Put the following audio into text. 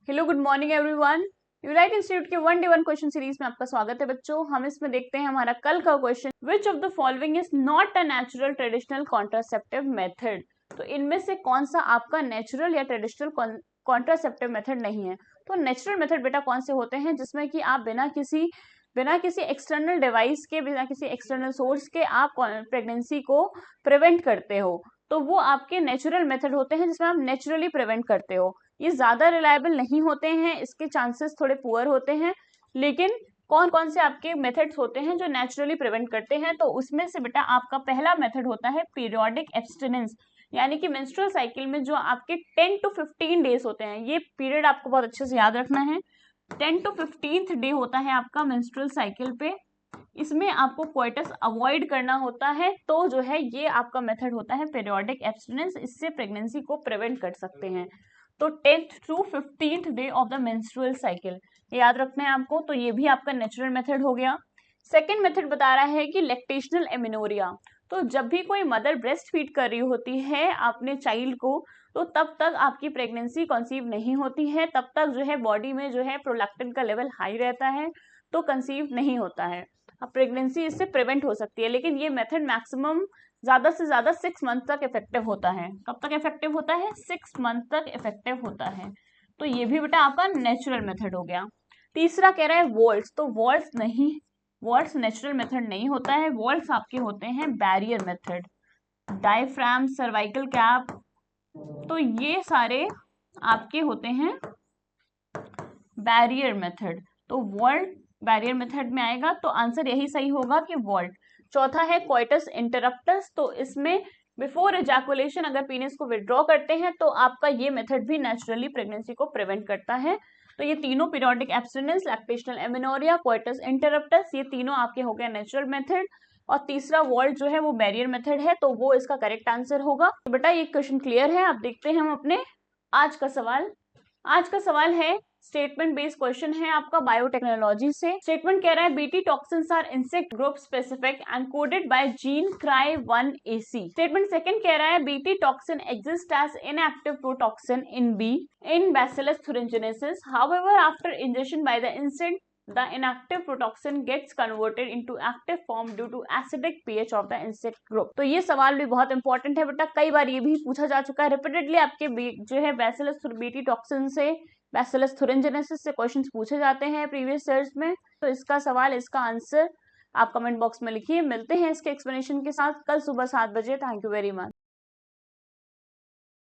Hello good morning everyone. Uright institute के one day one question series में आपका स्वागत है बच्चों। हम इसमें देखते हैं हमारा कल का question, which of the following is not a natural traditional contraceptive method. तो इनमें से कौन सा आपका नेचुरल या ट्रेडिशनल कॉन्ट्रासेप्टिव मेथड नहीं है। तो नेचुरल मेथड बेटा कौन से होते हैं जिसमें कि आप बिना किसी एक्सटर्नल डिवाइस के, बिना किसी एक्सटर्नल सोर्स के आप प्रेगनेंसी को प्रिवेंट करते हो। तो वो आपके नेचुरल मेथड होते हैं जिसमें आप नेचुरली प्रिवेंट करते हो। ये ज्यादा रिलायबल नहीं होते हैं, इसके चांसेस थोड़े पुअर होते हैं। लेकिन कौन कौन से आपके मेथड्स होते हैं जो नेचुरली प्रिवेंट करते हैं, तो उसमें से बेटा आपका पहला मेथड होता है पीरियोडिक एब्स्टिनेंस, यानी कि मेंस्ट्रुअल साइकिल में जो आपके 10 to 15 डेज होते हैं, ये पीरियड आपको बहुत अच्छे से याद रखना है। 10 to 15th डे होता है आपका मेंस्ट्रुअल साइकिल पे, इसमें आपको कोइटस अवॉइड करना होता है। तो जो है ये आपका मेथड होता है पीरियोडिक एब्स्टिनेंस, इससे प्रेगनेंसी को प्रिवेंट कर सकते हैं। तो 10th to 15th day of the menstrual cycle याद रखना है आपको। तो ये भी आपका नेचुरल मेथड हो गया। सेकेंड मेथड बता रहा है कि लैक्टेशनल एमिनोरिया। तो जब भी कोई मदर ब्रेस्ट फीड कर रही होती है अपने चाइल्ड को, तो तब तक आपकी प्रेगनेंसी कंसीव नहीं होती है, तब तक जो है बॉडी में जो है प्रोलैक्टिन का लेवल हाई रहता है, तो कंसीव नहीं होता है। अब प्रेगनेंसी इससे प्रिवेंट हो सकती है, लेकिन ये मेथड मैक्सिमम ज्यादा से ज्यादा 6 मंथ तक इफेक्टिव होता है। कब तक इफेक्टिव होता है? 6 मंथ तक इफेक्टिव होता है। तो ये भी बेटा आपका नेचुरल मेथड हो गया। तीसरा कह रहा है वॉल्ट्स। तो वॉल्ट्स नहीं, वॉल्ट्स नेचुरल मेथड नहीं होता है। वॉल्ट्स आपके होते हैं barrier method, diaphragm, cervical cap, तो ये सारे आपके होते हैं बैरियर मेथड। तो वॉल्ट बैरियर मेथड में आएगा, तो आंसर यही सही होगा कि वॉल्ट। चौथा है कोइटस इंटरप्टस। तो इसमें बिफोर एजैकुलेशन अगर पीनिस को विड्रॉ करते हैं तो आपका ये मेथड भी नेचुरली प्रेगनेंसी को प्रिवेंट करता है। तो ये तीनों periodic abstinence, lactational amenorrhoea, coitus interruptus, ये तीनों आपके हो गए नेचुरल मेथड। और तीसरा वॉल्ट जो है वो बैरियर मेथड है, तो वो इसका करेक्ट आंसर होगा। तो बेटा ये क्वेश्चन क्लियर है। अब देखते हैं हम अपने आज का सवाल। आज का सवाल है स्टेटमेंट बेस्ड क्वेश्चन है आपका बायोटेक्नोलॉजी से। स्टेटमेंट कह रहा है BT toxins are insect group specific and coded by gene CRY1AC। Statement second कह रहा है BT toxin exist as inactive protoxin in B in bacillus thuringiensis, however after ingestion by the insect the inactive protoxin gets converted into active form due to acidic pH of the insect group। तो ये सवाल भी बहुत important है बेटा, कई बार ये भी पूछा जा चुका है रिपीटेडली। आपके जो है बैसिलस बीटी टॉक्सिन से, बैसिलस thuringiensis से क्वेश्चंस पूछे जाते हैं प्रीवियस ईयर्स में। तो इसका सवाल, इसका आंसर आप कमेंट बॉक्स में लिखिए। मिलते हैं इसके एक्सप्लेनेशन के साथ कल सुबह 7 बजे। Thank you very much.